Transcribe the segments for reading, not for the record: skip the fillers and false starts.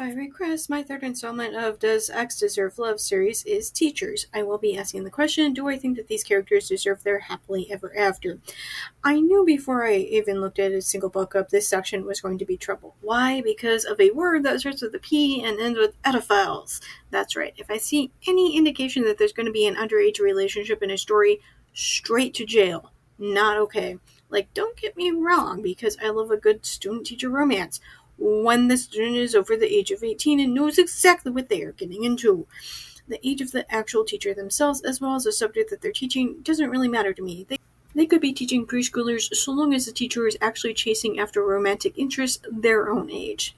By request, my third installment of Does X Deserve Love series is Teachers. I will be asking the question, do I think that these characters deserve their happily ever after? I knew before I even looked at a single book up this section was going to be trouble. Why? Because of a word that starts with a P and ends with pedophiles. That's right. If I see any indication that there's going to be an underage relationship in a story, straight to jail. Not okay. Like, don't get me wrong, because I love a good student-teacher romance when the student is over the age of 18 and knows exactly what they are getting into. The age of the actual teacher themselves, as well as the subject that they're teaching, doesn't really matter to me. They could be teaching preschoolers so long as the teacher is actually chasing after romantic interests their own age.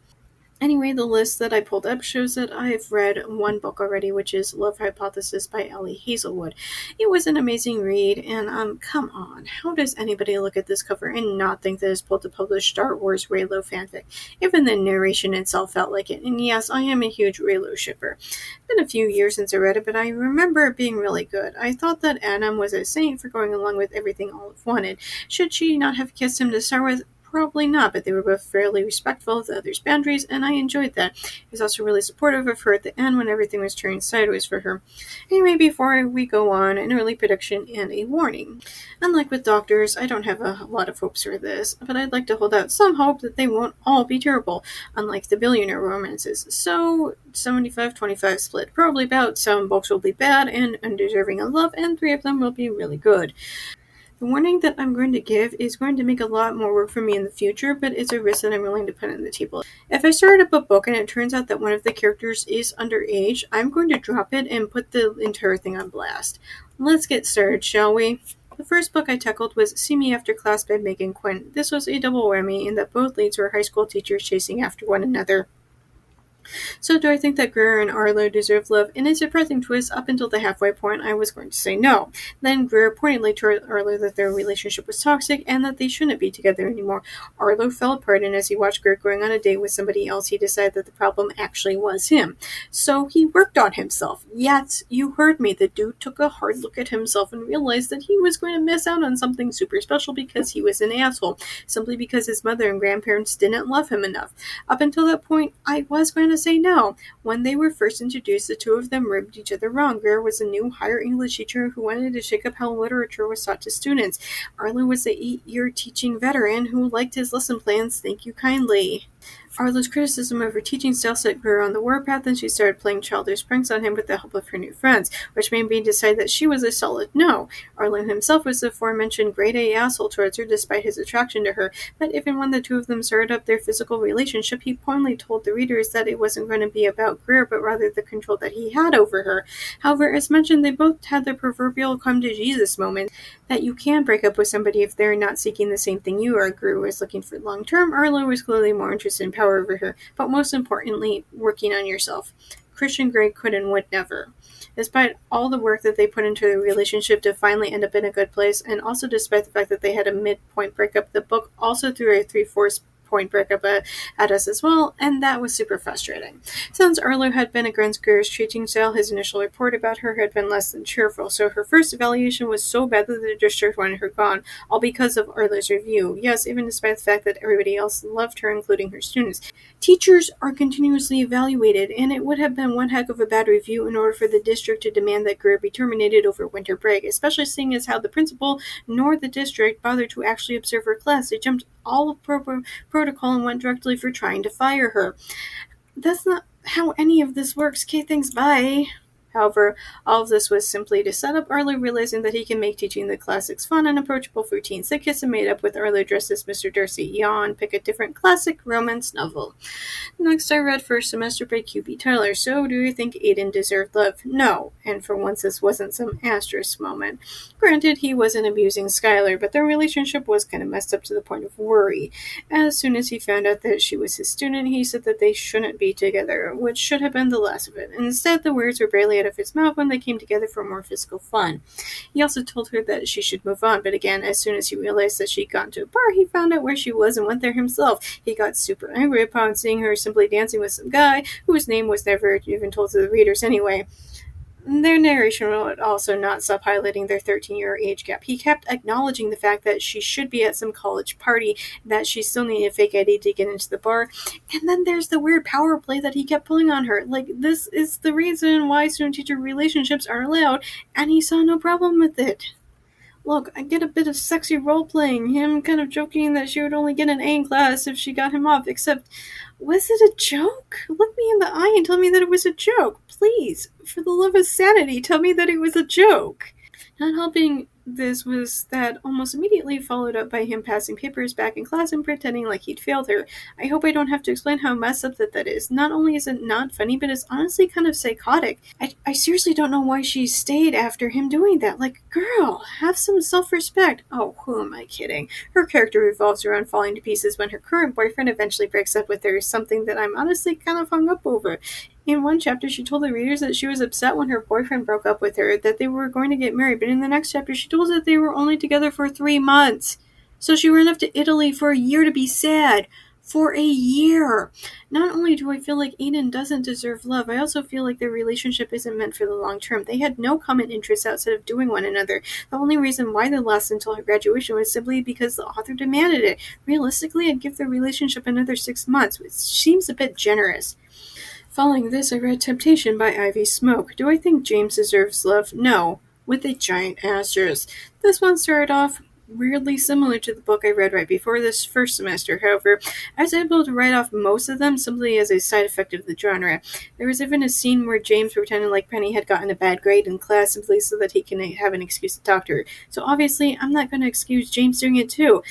Anyway, the list that I pulled up shows that I've read one book already, which is Love Hypothesis by Ellie Hazelwood. It was an amazing read, and come on, how does anybody look at this cover and not think that it's pulled to publish Star Wars Reylo fanfic? Even the narration itself felt like it, and yes, I am a huge Reylo shipper. It's been a few years since I read it, but I remember it being really good. I thought that Adam was a saint for going along with everything Olive wanted. Should she not have kissed him to start with? Probably not, but they were both fairly respectful of the other's boundaries, and I enjoyed that. He was also really supportive of her at the end when everything was turning sideways for her. Anyway, before we go on, an early prediction and a warning. Unlike with Doctors, I don't have a lot of hopes for this, but I'd like to hold out some hope that they won't all be terrible, unlike the billionaire romances. So, 75-25 split. Probably about 7 books will be bad and undeserving of love, and 3 of them will be really good. The warning that I'm going to give is going to make a lot more work for me in the future, but it's a risk that I'm willing to put on the table. If I start up a book and it turns out that one of the characters is underage, I'm going to drop it and put the entire thing on blast. Let's get started, shall we? The first book I tackled was See Me After Class by Megan Quinn. This was a double whammy in that both leads were high school teachers chasing after one another. So do I think that Greer and Arlo deserve love? In a surprising twist, up until the halfway point, I was going to say no. Then Greer pointedly told Arlo that their relationship was toxic and that they shouldn't be together anymore. Arlo fell apart, and as he watched Greer going on a date with somebody else, he decided that the problem actually was him. So he worked on himself. Yes, you heard me. The dude took a hard look at himself and realized that he was going to miss out on something super special because he was an asshole, simply because his mother and grandparents didn't love him enough. Up until that point, I was going to say no. When they were first introduced, the two of them rubbed each other wrong. Greer was a new higher English teacher who wanted to shake up how literature was taught to students. Arlo was the 8-year teaching veteran who liked his lesson plans. Thank you kindly. Arlo's criticism of her teaching style set Greer on the warpath, and she started playing childish pranks on him with the help of her new friends, which made me decide that she was a solid no. Arlo himself was the aforementioned grade-A asshole towards her despite his attraction to her, but even when the two of them started up their physical relationship, he pointedly told the readers that it wasn't going to be about Greer, but rather the control that he had over her. However, as mentioned, they both had their proverbial come-to-Jesus moment, that you can break up with somebody if they're not seeking the same thing you are. Greer was looking for long-term, Arlo was clearly more interested in power over her, but most importantly, working on yourself. Christian Grey could and would never. Despite all the work that they put into their relationship to finally end up in a good place, and also despite the fact that they had a midpoint breakup, the book also threw a 3/4 point breakup at us as well, and that was super frustrating. Since Arlo had been against Greer's teaching style, his initial report about her had been less than cheerful, so her first evaluation was so bad that the district wanted her gone, all because of Arlo's review. Yes, even despite the fact that everybody else loved her, including her students. Teachers are continuously evaluated, and it would have been one heck of a bad review in order for the district to demand that Greer be terminated over winter break, especially seeing as how the principal nor the district bothered to actually observe her class. They jumped all of protocol and went directly for trying to fire her. That's not how any of this works. Okay, thanks, bye. However, all of this was simply to set up Arlo realizing that he can make teaching the classics fun and approachable for teens. The kiss and made up with Arlo dressed as Mr. Darcy. Yawn, pick a different classic romance novel. Next, I read First Semester by Q.B. Tyler. So, do you think Aiden deserved love? No. And for once, this wasn't some asterisk moment. Granted, he wasn't abusing Skylar, but their relationship was kind of messed up to the point of worry. As soon as he found out that she was his student, he said that they shouldn't be together, which should have been the last of it. Instead, the words were barely out of his mouth when they came together for more physical fun. He also told her that she should move on, but again, as soon as he realized that she'd gone to a bar, he found out where she was and went there himself. He got super angry upon seeing her simply dancing with some guy whose name was never even told to the readers anyway. Their narration would also not stop highlighting their 13-year age gap. He kept acknowledging the fact that she should be at some college party, that she still needed a fake ID to get into the bar, and then there's the weird power play that he kept pulling on her. Like, this is the reason why student-teacher relationships aren't allowed, and he saw no problem with it. Look, I get a bit of sexy role playing, him kind of joking that she would only get an A in class if she got him off, except, was it a joke? Look me in the eye and tell me that it was a joke. Please, for the love of sanity, tell me that it was a joke. Not helping this was that almost immediately followed up by him passing papers back in class and pretending like he'd failed her. I hope I don't have to explain how messed up that is. Not only is it not funny, but it's honestly kind of psychotic. I seriously don't know why she stayed after him doing that. Like, girl, have some self-respect. Oh, who am I kidding? Her character revolves around falling to pieces when her current boyfriend eventually breaks up with her, something that I'm honestly kind of hung up over. In one chapter, she told the readers that she was upset when her boyfriend broke up with her, that they were going to get married, but in the next chapter, she told us that they were only together for 3 months. So she ran off to Italy for a year to be sad. For a year. Not only do I feel like Aiden doesn't deserve love, I also feel like their relationship isn't meant for the long term. They had no common interests outside of doing one another. The only reason why they lasted until her graduation was simply because the author demanded it. Realistically, I'd give their relationship another 6 months, which seems a bit generous. Following this, I read Temptation by Ivy Smoke. Do I think James deserves love? No, with a giant asterisk. This one started off weirdly similar to the book I read right before this first semester. However, I was able to write off most of them simply as a side effect of the genre. There was even a scene where James pretended like Penny had gotten a bad grade in class simply so that he can have an excuse to talk to her. So obviously, I'm not going to excuse James doing it too.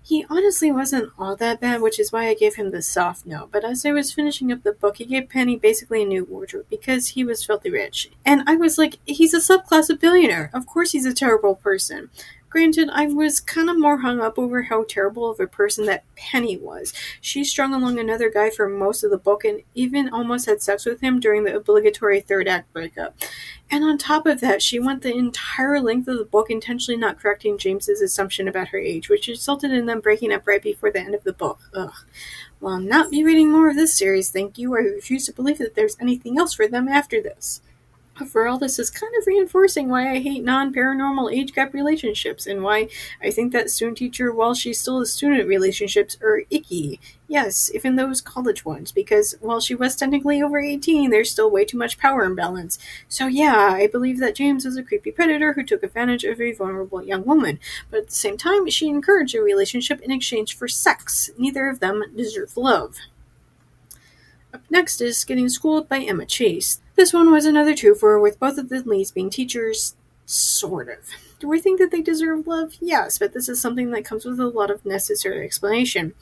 He honestly wasn't all that bad, which is why I gave him the soft no. But as I was finishing up the book, he gave Penny basically a new wardrobe because he was filthy rich. And I was like, he's a subclass of billionaire. Of course he's a terrible person. Granted, I was kind of more hung up over how terrible of a person that Penny was. She strung along another guy for most of the book and even almost had sex with him during the obligatory third act breakup. And on top of that, she went the entire length of the book intentionally not correcting James's assumption about her age, which resulted in them breaking up right before the end of the book. Ugh. Well, I'll not be reading more of this series, thank you. I refuse to believe that there's anything else for them after this. Overall, this is kind of reinforcing why I hate non-paranormal age gap relationships and why I think that student-teacher, while she's still a student, relationships are icky. Yes, even those college ones, because while she was technically over 18, there's still way too much power imbalance. So yeah, I believe that James was a creepy predator who took advantage of a vulnerable young woman, but at the same time, she encouraged a relationship in exchange for sex. Neither of them deserve love. Up next is Getting Schooled by Emma Chase. This one was another twofer, with both of the leads being teachers. Sort of. Do I think that they deserve love? Yes, but this is something that comes with a lot of necessary explanation.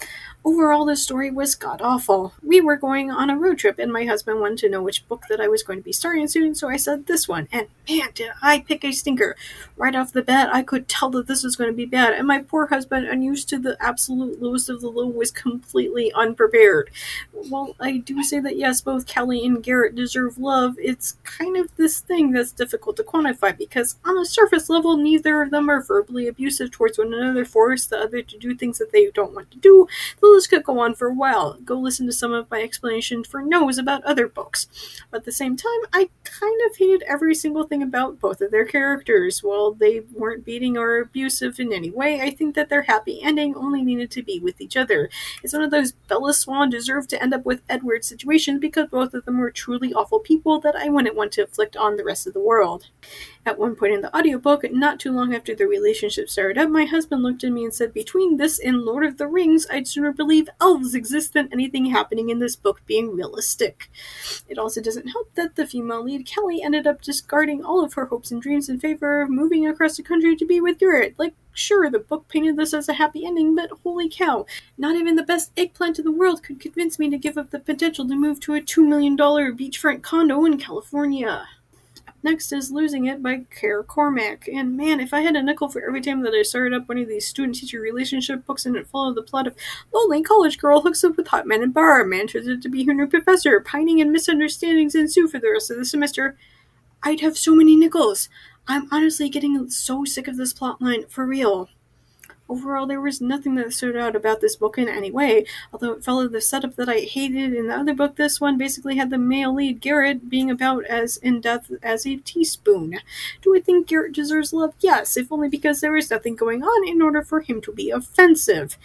Overall, the story was god-awful. We were going on a road trip, and my husband wanted to know which book that I was going to be starting soon, so I said this one, and man, did I pick a stinker. Right off the bat, I could tell that this was going to be bad, and my poor husband, unused to the absolute lowest of the low, was completely unprepared. While I do say that yes, both Kelly and Garrett deserve love, it's kind of this thing that's difficult to quantify, because on a surface level, neither of them are verbally abusive towards one another, force the other to do things that they don't want to do. The list could go on for a while. Go listen to some of my explanation for no's about other books. But at the same time, I kind of hated every single thing about both of their characters. While they weren't beating or abusive in any way, I think that their happy ending only needed to be with each other. It's one of those Bella Swan deserved to end up with Edward situations because both of them were truly awful people that I wouldn't want to inflict on the rest of the world. At one point in the audiobook, not too long after the relationship started up, my husband looked at me and said, between this and Lord of the Rings, I'd sooner believe elves exist than anything happening in this book being realistic. It also doesn't help that the female lead, Kelly, ended up discarding all of her hopes and dreams in favor of moving across the country to be with Garrett. Like, sure, the book painted this as a happy ending, but holy cow, not even the best eggplant in the world could convince me to give up the potential to move to a $2 million beachfront condo in California. Next is Losing It by Kara Cormack. And man, if I had a nickel for every time that I started up one of these student-teacher relationship books and it followed the plot of lonely college girl hooks up with hot man in bar, man turns out to be her new professor, pining and misunderstandings ensue for the rest of the semester, I'd have so many nickels. I'm honestly getting so sick of this plotline, for real. Overall, there was nothing that stood out about this book in any way, although it followed the setup that I hated in the other book. This one basically had the male lead, Garrett, being about as in depth as a teaspoon. Do I think Garrett deserves love? Yes, if only because there is nothing going on in order for him to be offensive.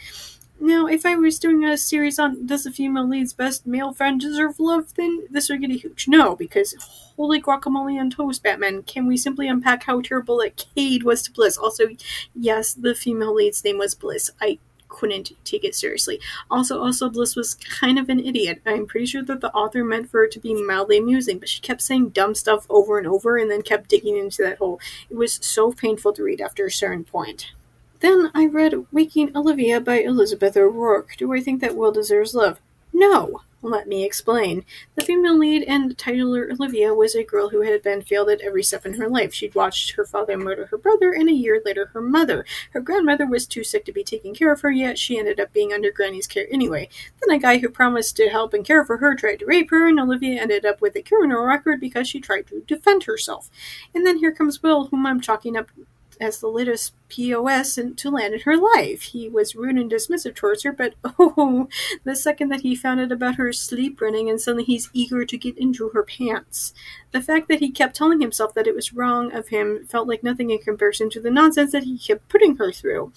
Now, if I was doing a series on does the female lead's best male friend deserve love, then this would get a huge no, because holy guacamole on toast, Batman. Can we simply unpack how terrible that Cade was to Bliss? Also, yes, the female lead's name was Bliss. I couldn't take it seriously. Also, Bliss was kind of an idiot. I'm pretty sure that the author meant for it to be mildly amusing, but she kept saying dumb stuff over and over and then kept digging into that hole. It was so painful to read after a certain point. Then I read Waking Olivia by Elizabeth O'Rourke. Do I think that Will deserves love? No. Let me explain. The female lead and titular Olivia was a girl who had been failed at every step in her life. She'd watched her father murder her brother and a year later her mother. Her grandmother was too sick to be taking care of her, yet she ended up being under Granny's care anyway. Then a guy who promised to help and care for her tried to rape her, and Olivia ended up with a criminal record because she tried to defend herself. And then here comes Will, whom I'm chalking up as the latest POS to land in her life. He was rude and dismissive towards her, but the second that he found out about her sleep running, and suddenly he's eager to get into her pants. The fact that he kept telling himself that it was wrong of him felt like nothing in comparison to the nonsense that he kept putting her through.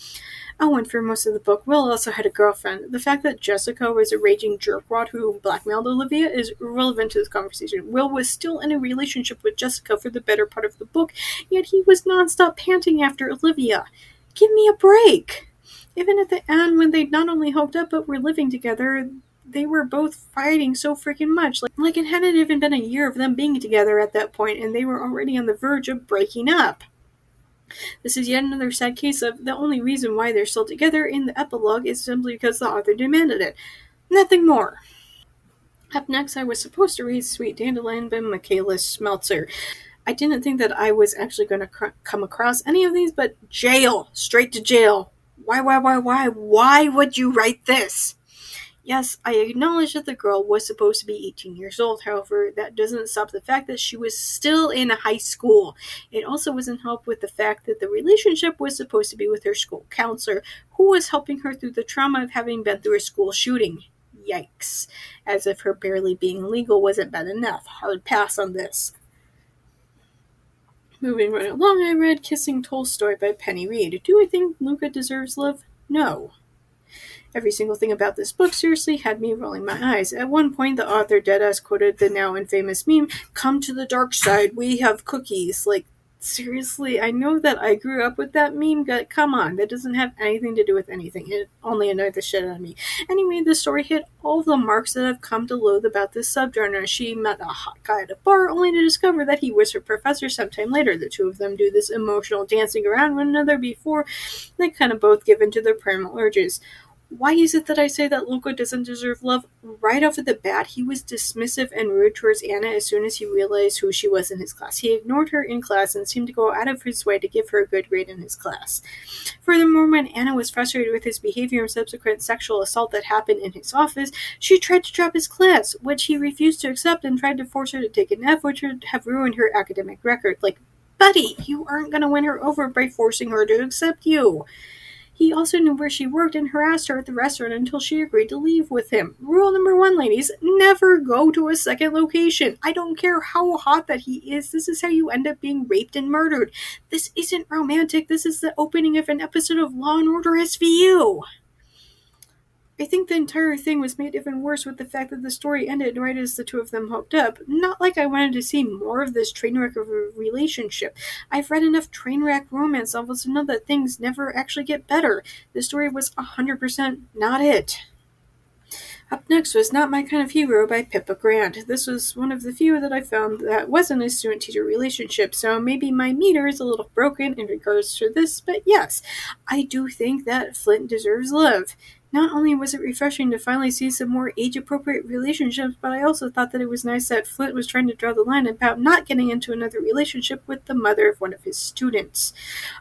Oh, and for most of the book, Will also had a girlfriend. The fact that Jessica was a raging jerkwad who blackmailed Olivia is irrelevant to this conversation. Will was still in a relationship with Jessica for the better part of the book, yet he was nonstop panting after Olivia. Give me a break! Even at the end, when they not only hooked up but were living together, they were both fighting so freaking much. Like it hadn't even been a year of them being together at that point, and they were already on the verge of breaking up. This is yet another sad case of the only reason why they're still together in the epilogue is simply because the author demanded it. Nothing more. Up next, I was supposed to read Sweet Dandelion by Michaela Schmelzer. I didn't think that I was actually going to come across any of these, but jail! Straight to jail! Why would you write this? Yes, I acknowledge that the girl was supposed to be 18 years old. However, that doesn't stop the fact that she was still in high school. It also wasn't helped with the fact that the relationship was supposed to be with her school counselor, who was helping her through the trauma of having been through a school shooting. Yikes. As if her barely being legal wasn't bad enough. Hard pass on this. Moving right along, I read Kissing Tolstoy by Penny Reed. Do I think Luca deserves love? No. Every single thing about this book seriously had me rolling my eyes. At one point, the author deadass quoted the now infamous meme, "Come to the dark side, we have cookies." Like, seriously, I know that I grew up with that meme, but come on, that doesn't have anything to do with anything. It only annoyed the shit out of me. Anyway, the story hit all of the marks that I've come to loathe about this subgenre. She met a hot guy at a bar, only to discover that he was her professor sometime later. The two of them do this emotional dancing around one another before they kind of both give in to their primal urges. Why is it that I say that Luca doesn't deserve love? Right off of the bat, he was dismissive and rude towards Anna as soon as he realized who she was in his class. He ignored her in class and seemed to go out of his way to give her a good grade in his class. Furthermore, when Anna was frustrated with his behavior and subsequent sexual assault that happened in his office, she tried to drop his class, which he refused to accept and tried to force her to take an F, which would have ruined her academic record. Like, buddy, you aren't going to win her over by forcing her to accept you. He also knew where she worked and harassed her at the restaurant until she agreed to leave with him. Rule number 1, ladies, never go to a second location. I don't care how hot that he is, this is how you end up being raped and murdered. This isn't romantic, this is the opening of an episode of Law & Order SVU. I think the entire thing was made even worse with the fact that the story ended right as the two of them hooked up. Not like I wanted to see more of this train wreck of a relationship. I've read enough train wreck romance novels to know that things never actually get better. The story was 100% not it. Up next was Not My Kind of Hero by Pippa Grant. This was one of the few that I found that wasn't a student-teacher relationship, so maybe my meter is a little broken in regards to this, but yes, I do think that Flint deserves love. Not only was it refreshing to finally see some more age-appropriate relationships, but I also thought that it was nice that Flint was trying to draw the line about not getting into another relationship with the mother of one of his students.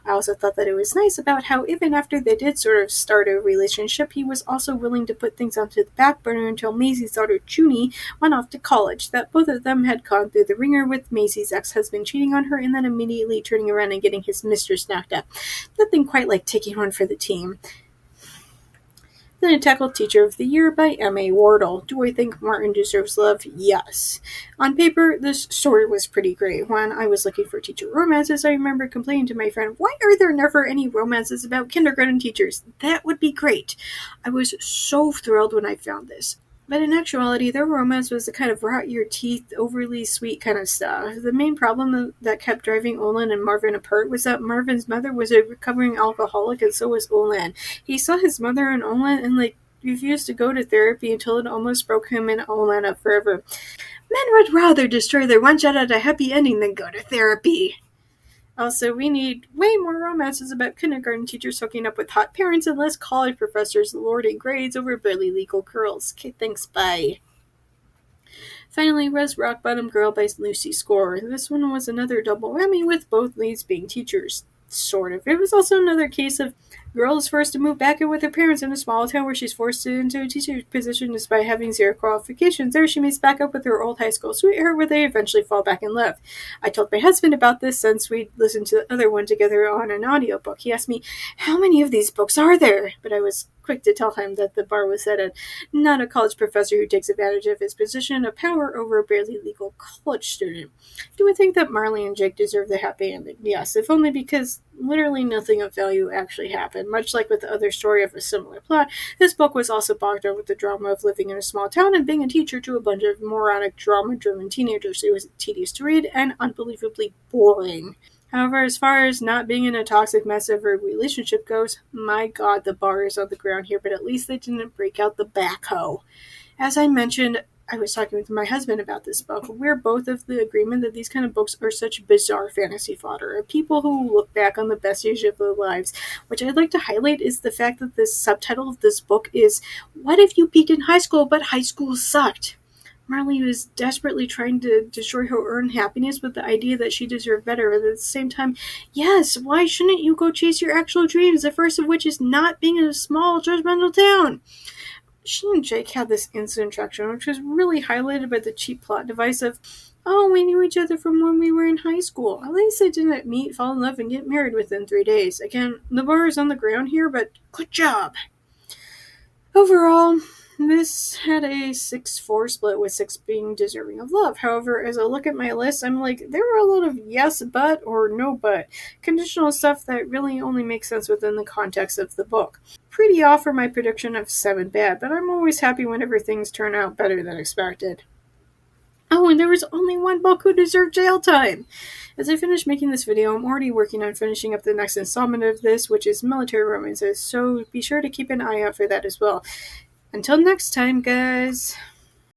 I also thought that it was nice about how even after they did sort of start a relationship, he was also willing to put things onto the back burner until Maisie's daughter Junie went off to college, that both of them had gone through the ringer with Maisie's ex-husband cheating on her and then immediately turning around and getting his mistress knocked up. Nothing quite like taking one for the team. Then I tackled Teacher of the Year by M.A. Wardle. Do I think Martin deserves love? Yes. On paper, this story was pretty great. When I was looking for teacher romances, I remember complaining to my friend, why are there never any romances about kindergarten teachers? That would be great. I was so thrilled when I found this. But in actuality, their romance was the kind of rot-your-teeth, overly sweet kind of stuff. The main problem that kept driving Olin and Marvin apart was that Marvin's mother was a recovering alcoholic, and so was Olin. He saw his mother and Olin and, refused to go to therapy until it almost broke him and Olin up forever. Men would rather destroy their one shot at a happy ending than go to therapy. Also, we need way more romances about kindergarten teachers hooking up with hot parents and less college professors lording grades over barely legal girls. Okay, thanks, bye. Finally, was Rock Bottom Girl by Lucy Score. This one was another double whammy with both leads being teachers. Sort of. It was also another case of girl is forced to move back in with her parents in a small town where she's forced into a teacher position despite having zero qualifications. There she meets back up with her old high school sweetheart where they eventually fall back in love. I told my husband about this since we'd listened to the other one together on an audiobook. He asked me, how many of these books are there? But I was quick to tell him that the bar was set at not a college professor who takes advantage of his position of power over a barely legal college student. Do I think that Marley and Jake deserve the happy ending? Yes, if only because literally nothing of value actually happened. Much like with the other story of a similar plot, this book was also bogged down with the drama of living in a small town and being a teacher to a bunch of moronic, drama-driven teenagers. It was tedious to read and unbelievably boring. However, as far as not being in a toxic mess of a relationship goes, my god, the bar is on the ground here, but at least they didn't break out the backhoe. As I mentioned, I was talking with my husband about this book. We're both of the agreement that these kind of books are such bizarre fantasy fodder. People who look back on the best years of their lives. Which I'd like to highlight is the fact that the subtitle of this book is, What If You Peaked in High School, but High School Sucked? Marley was desperately trying to destroy her own happiness with the idea that she deserved better, but at the same time, yes, why shouldn't you go chase your actual dreams, the first of which is not being in a small, judgmental town? She and Jake had this instant attraction, which was really highlighted by the cheap plot device of, oh, we knew each other from when we were in high school. At least they didn't meet, fall in love, and get married within 3 days. Again, the bar is on the ground here, but good job. Overall, this had a 6-4 split, with 6 being deserving of love. However, as I look at my list, I'm like, there were a lot of yes but or no but. Conditional stuff that really only makes sense within the context of the book. Pretty off for my prediction of 7 bad, but I'm always happy whenever things turn out better than expected. Oh, and there was only one book who deserved jail time! As I finish making this video, I'm already working on finishing up the next installment of this, which is military romances, so be sure to keep an eye out for that as well. Until next time, guys.